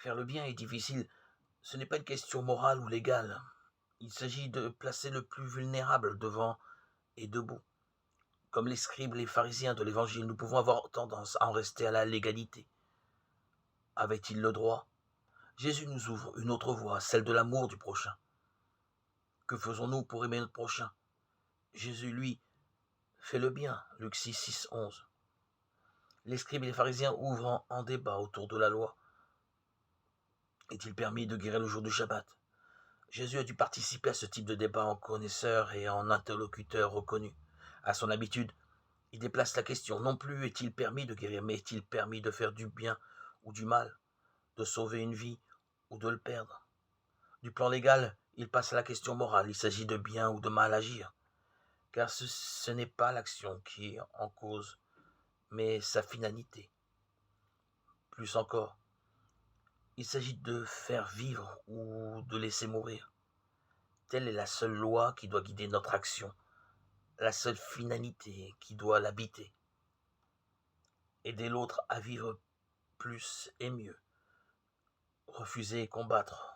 Faire le bien est difficile. Ce n'est pas une question morale ou légale. Il s'agit de placer le plus vulnérable devant et debout. Comme les scribes et les pharisiens de l'Évangile, nous pouvons avoir tendance à en rester à la légalité. Avait-il le droit? Jésus nous ouvre une autre voie, celle de l'amour du prochain. Que faisons-nous pour aimer notre prochain? Jésus, lui, fait le bien. Luc 6, 6, 11. Les scribes et les pharisiens ouvrent en débat autour de la loi. Est-il permis de guérir le jour du Shabbat? Jésus a dû participer à ce type de débat en connaisseur et en interlocuteur reconnu. À son habitude, il déplace la question. Non plus est-il permis de guérir, mais est-il permis de faire du bien ou du mal, de sauver une vie ou de le perdre? Du plan légal, il passe à la question morale. Il s'agit de bien ou de mal agir. Car ce n'est pas l'action qui est en cause, mais sa finalité. Plus encore, il s'agit de faire vivre ou de laisser mourir. Telle est la seule loi qui doit guider notre action, la seule finalité qui doit l'habiter. Aider l'autre à vivre plus et mieux. Refuser et combattre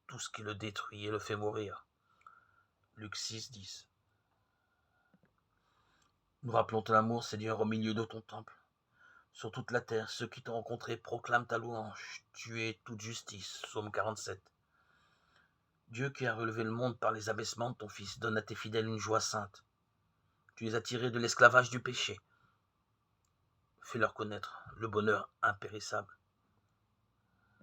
tout ce qui le détruit et le fait mourir. Luc 6, 10. Nous rappelons ton amour, Seigneur, au milieu de ton temple. Sur toute la terre, ceux qui t'ont rencontré proclament ta louange. Tu es toute justice. Psaume 47. Dieu qui a relevé le monde par les abaissements de ton Fils, donne à tes fidèles une joie sainte. Tu les as tirés de l'esclavage du péché. Fais-leur connaître le bonheur impérissable.